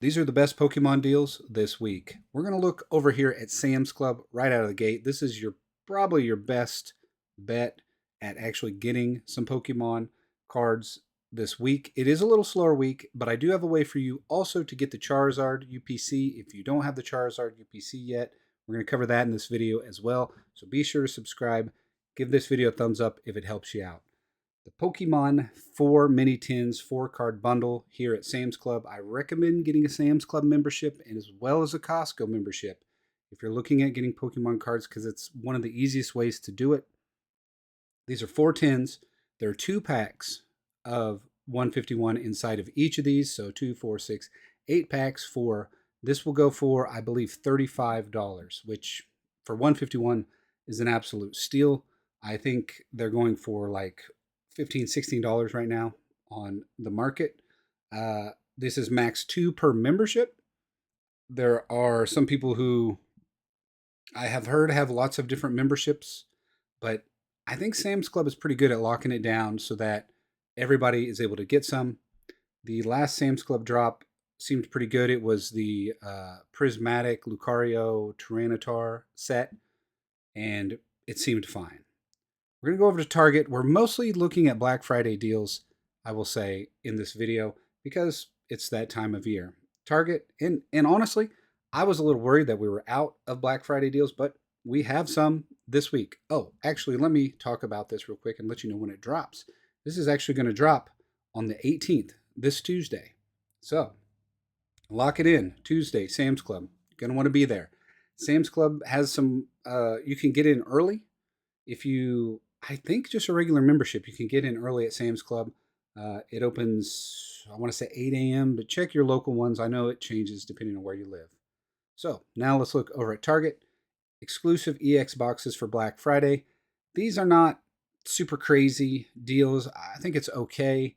These are the best Pokemon deals this week. We're going to look over here at Sam's Club right out of the gate. This is probably your best bet at actually getting some Pokemon cards this week. It is a little slower week, but I do have a way for you also to get the Charizard UPC. If you don't have the Charizard UPC yet, we're going to cover that in this video as well. So be sure to subscribe. Give this video a thumbs up if it helps you out. The Pokemon 4 Mini Tins 4 card bundle here at Sam's Club. I recommend getting a Sam's Club membership and as well as a Costco membership if you're looking at getting Pokemon cards because it's one of the easiest ways to do it. These are 4 tins. There are 2 packs of 151 inside of each of these. So 2, 4, 6, 8 packs for this will go for, I believe, $35, which for 151 is an absolute steal. I think they're going for like $15, $16 right now on the market. This is max 2 per membership. There are some people who I have heard have lots of different memberships, but I think Sam's Club is pretty good at locking it down so that everybody is able to get some. The last Sam's Club drop seemed pretty good. It was the Prismatic Lucario Tyranitar set, and it seemed fine. We're going to go over to Target. We're mostly looking at Black Friday deals, I will say, in this video because it's that time of year. Target, and honestly, I was a little worried that we were out of Black Friday deals, but we have some this week. Oh, actually, let me talk about this real quick and let you know when it drops. This is actually going to drop on the 18th, this Tuesday. So lock it in. Tuesday, Sam's Club. Going to want to be there. Sam's Club has some, you can get in early if you, I think just a regular membership, you can get in early at Sam's Club. It opens, I want to say 8 a.m., but check your local ones. I know it changes depending on where you live. So now let's look over at Target. Exclusive EX boxes for Black Friday. These are not super crazy deals. I think it's okay.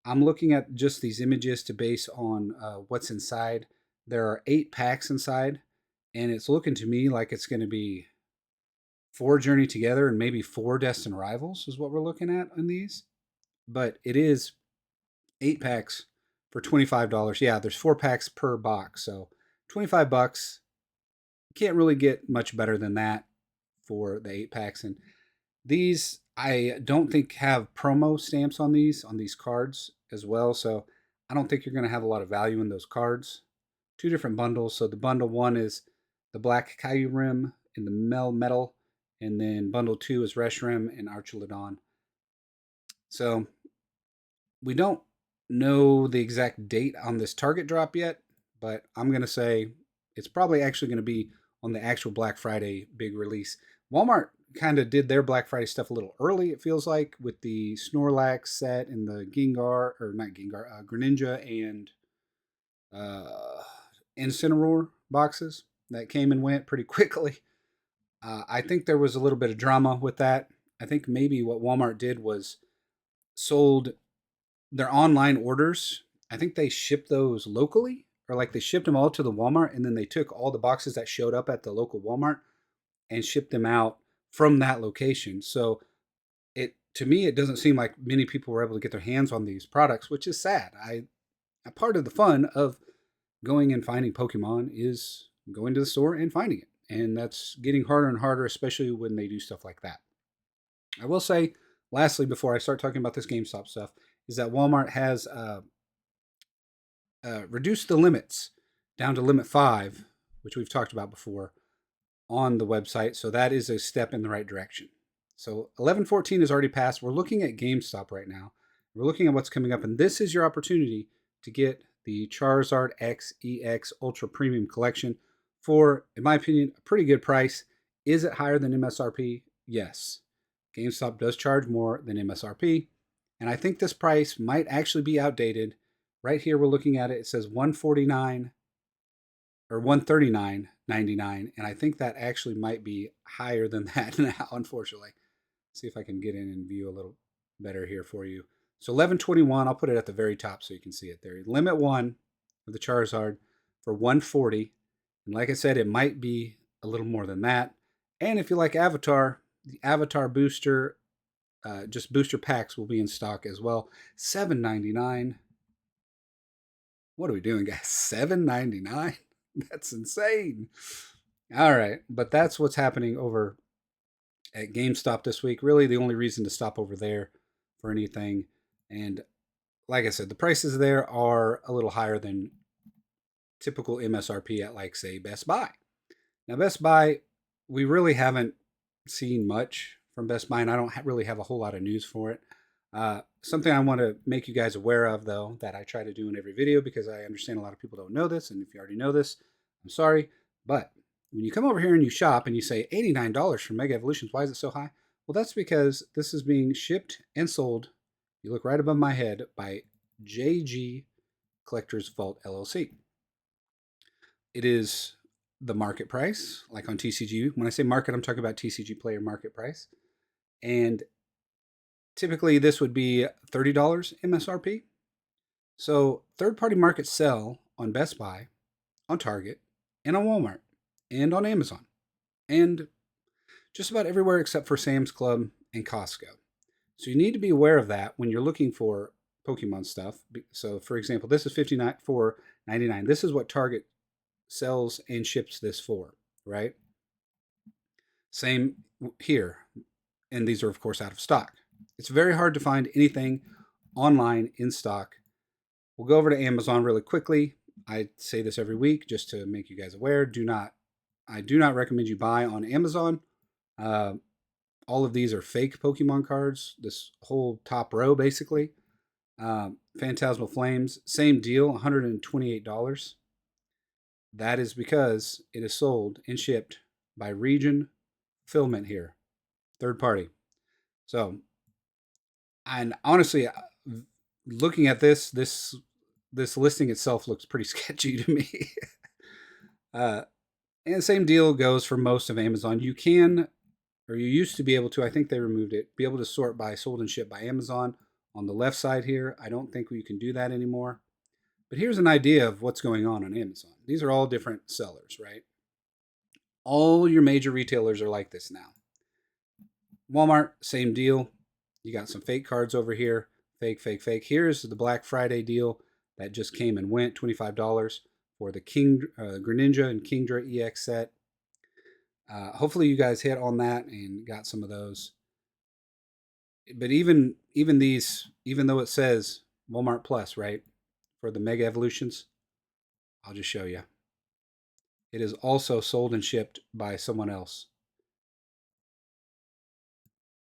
I'm looking at just these images to base on what's inside. There are 8 packs inside, and it's looking to me like it's going to be 4 Journey Together and maybe 4 Destined Rivals is what we're looking at in these. But it is 8 packs for $25. Yeah, there's 4 packs per box. So $25. You can't really get much better than that for the 8 packs. And these, I don't think have promo stamps on these cards as well. So I don't think you're going to have a lot of value in those cards. 2 different bundles. So the bundle 1 is the Black Kyurem in the Metal, and then bundle 2 is Reshiram and Archelodon. So we don't know the exact date on this Target drop yet, but I'm going to say it's probably actually going to be on the actual Black Friday big release. Walmart kind of did their Black Friday stuff a little early, it feels like, with the Snorlax set and the Gengar, or not Gengar, Greninja and Incineroar boxes that came and went pretty quickly. I think there was a little bit of drama with that. I think maybe what Walmart did was sold their online orders. I think they shipped those locally, or like they shipped them all to the Walmart, and then they took all the boxes that showed up at the local Walmart and shipped them out from that location. So it, to me, it doesn't seem like many people were able to get their hands on these products, which is sad. A part of the fun of going and finding Pokemon is going to the store and finding it. And that's getting harder and harder, especially when they do stuff like that. I will say, lastly, before I start talking about this GameStop stuff, is that Walmart has reduced the limits down to limit 5, which we've talked about before, on the website. So that is a step in the right direction. So 11/14 is already passed. We're looking at GameStop right now. We're looking at what's coming up, and this is your opportunity to get the Charizard X EX Ultra Premium Collection for, in my opinion, a pretty good price. Is it higher than MSRP? Yes. GameStop does charge more than MSRP, and I think this price might actually be outdated. Right here, we're looking at it. It says $149 or $139.99, and I think that actually might be higher than that now, unfortunately. See if I can get in and view a little better here for you. So 11/21, I'll put it at the very top so you can see it there. Limit 1 of the Charizard for $140, and like I said, it might be a little more than that. And if you like Avatar, the Avatar booster, just booster packs will be in stock as well. $7.99. What are we doing, guys? $7.99? That's insane. All right, but that's what's happening over at GameStop this week. Really, the only reason to stop over there for anything. And like I said, the prices there are a little higher than typical MSRP at, like, say, Best Buy. Now, Best Buy, we really haven't seen much from Best Buy, and I don't really have a whole lot of news for it. Something I want to make you guys aware of, though, that I try to do in every video, because I understand a lot of people don't know this, and if you already know this, I'm sorry. But when you come over here and you shop and you say $89 for Mega Evolutions, why is it so high? Well, that's because this is being shipped and sold, you look right above my head, by JG Collectors Vault LLC. It is the market price, like on TCG. When I say market, I'm talking about TCG player market price. And typically this would be $30 MSRP. So third-party markets sell on Best Buy, on Target, and on Walmart, and on Amazon, and just about everywhere except for Sam's Club and Costco. So you need to be aware of that when you're looking for Pokemon stuff. So for example, this is $54.99. This is what Target sells and ships this for, right? Same here. And these are, of course, out of stock. It's very hard to find anything online in stock. We'll go over to Amazon really quickly. I say this every week just to make you guys aware. I do not recommend you buy on Amazon. All of these are fake Pokemon cards. This whole top row, basically. Phantasmal Flames, same deal, $128. That is because it is sold and shipped by Region Fulfillment here, third party. So, and honestly, looking at this listing itself looks pretty sketchy to me. And the same deal goes for most of Amazon. You can, or you used to be able to, I think they removed it, be able to sort by sold and shipped by Amazon on the left side here. I don't think you can do that anymore. But here's an idea of what's going on Amazon. These are all different sellers, right? All your major retailers are like this now. Walmart, same deal. You got some fake cards over here. Fake, fake, fake. Here's the Black Friday deal that just came and went, $25 for the Greninja and Kingdra EX set. Hopefully you guys hit on that and got some of those. But even these, even though it says Walmart Plus, right, for the Mega Evolutions, I'll just show you. It is also sold and shipped by someone else.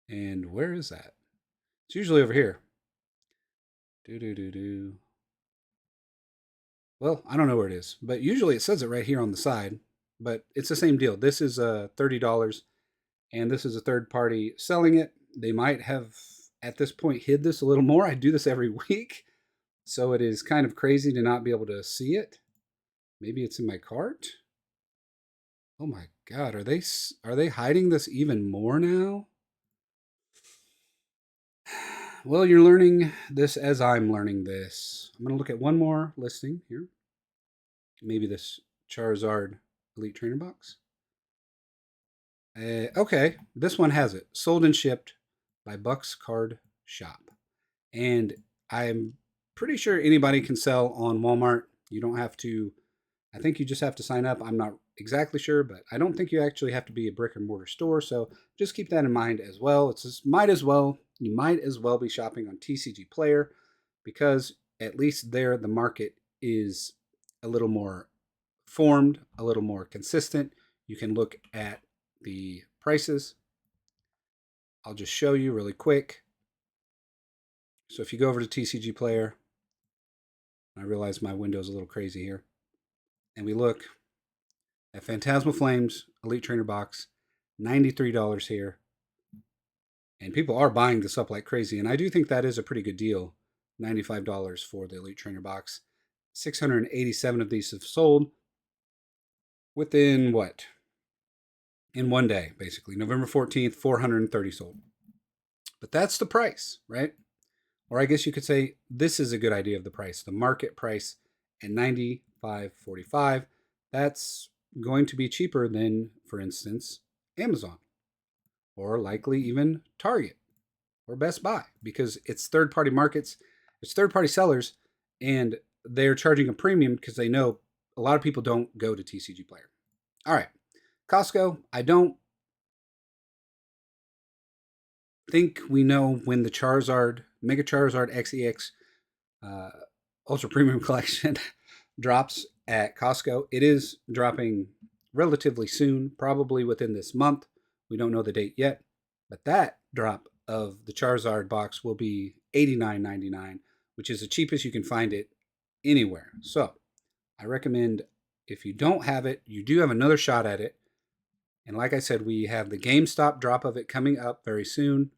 And where is that? It's usually over here. Well, I don't know where it is, but usually it says it right here on the side. But it's the same deal. This is $30, and this is a third party selling it. They might have, at this point, hid this a little more. I do this every week, so it is kind of crazy to not be able to see it. Maybe it's in my cart. Oh my God, are they hiding this even more now? Well, you're learning this as I'm learning this. I'm going to look at one more listing here. Maybe this Charizard Elite Trainer box. Okay, this one has it. Sold and shipped by Buck's Card Shop. And I'm pretty sure anybody can sell on Walmart. You don't have to, I think you just have to sign up. I'm not exactly sure, but I don't think you actually have to be a brick and mortar store. So just keep that in mind as well. It's just, you might as well be shopping on TCG Player, because at least there the market is a little more formed, a little more consistent. You can look at the prices. I'll just show you really quick. So if you go over to TCG Player, I realize my window's a little crazy here, and we look at Phantasmal Flames Elite Trainer box, $93 here. And people are buying this up like crazy, and I do think that is a pretty good deal. $95 for the Elite Trainer box. 687 of these have sold within what? In one day, basically. November 14th, 430 sold. But that's the price, right? Or I guess you could say this is a good idea of the price. The market price at $95.45. That's going to be cheaper than, for instance, Amazon, or likely even Target or Best Buy, because it's third-party markets, it's third-party sellers, and they're charging a premium because they know a lot of people don't go to TCG Player. All right, Costco, I don't think we know when the Charizard, Mega Charizard XEX Ultra Premium Collection drops at Costco. It is dropping relatively soon, probably within this month. We don't know the date yet, but that drop of the Charizard box will be $89.99, which is the cheapest you can find it anywhere. So I recommend, if you don't have it, you do have another shot at it. And like I said, we have the GameStop drop of it coming up very soon.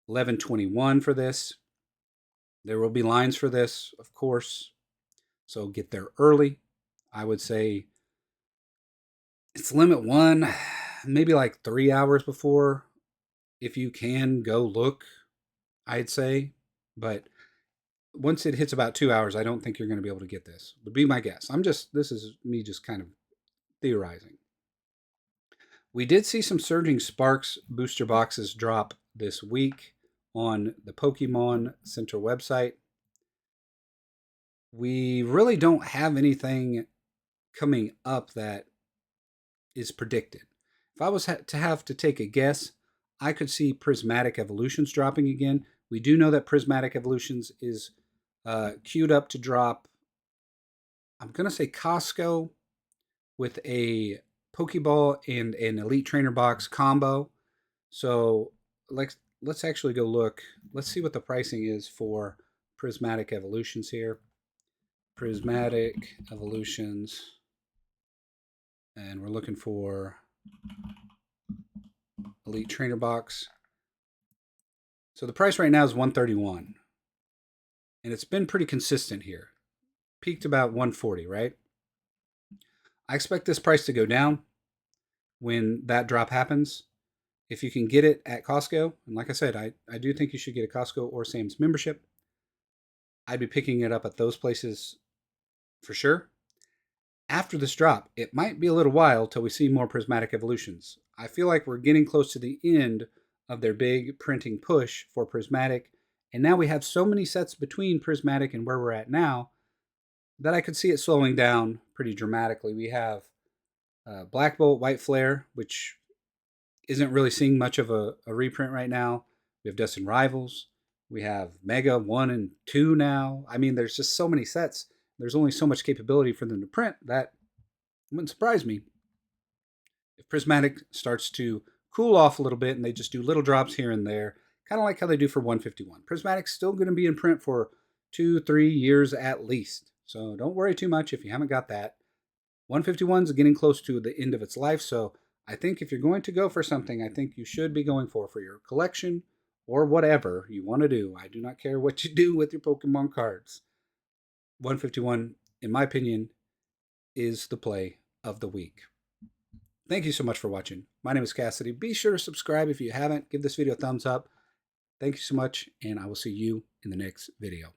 11/21 for this. There will be lines for this, of course. So get there early. I would say it's limit one, maybe like 3 hours before. If you can go look, I'd say. But once it hits about 2 hours, I don't think you're going to be able to get this. Would be my guess. This is me just kind of theorizing. We did see some Surging Sparks booster boxes drop this week on the Pokemon Center website. We really don't have anything coming up that is predicted. If I was to have to take a guess, I could see Prismatic Evolutions dropping again. We do know that Prismatic Evolutions is queued up to drop, I'm going to say Costco, with a Pokeball and an Elite Trainer box combo. So let's actually go look. Let's see what the pricing is for Prismatic Evolutions here. Prismatic Evolutions. And we're looking for Elite Trainer box. So the price right now is $131. And it's been pretty consistent here. Peaked about $140, right? I expect this price to go down when that drop happens. If you can get it at Costco, and like I said, I do think you should get a Costco or Sam's membership. I'd be picking it up at those places for sure. After this drop, it might be a little while till we see more Prismatic Evolutions. I feel like we're getting close to the end of their big printing push for Prismatic, and now we have so many sets between Prismatic and where we're at now that I could see it slowing down pretty dramatically. We have Black Bolt, White Flare, which isn't really seeing much of a reprint right now. We have Destined Rivals. We have Mega 1 and 2 now. I mean, there's just so many sets. There's only so much capability for them to print that wouldn't surprise me if Prismatic starts to cool off a little bit and they just do little drops here and there, kind of like how they do for 151. Prismatic's still going to be in print for 2-3 years at least. So don't worry too much if you haven't got that. 151 is getting close to the end of its life, so I think if you're going to go for something, I think you should be going for your collection or whatever you want to do. I do not care what you do with your Pokemon cards. 151, in my opinion, is the play of the week. Thank you so much for watching. My name is Cassidy. Be sure to subscribe if you haven't. Give this video a thumbs up. Thank you so much, and I will see you in the next video.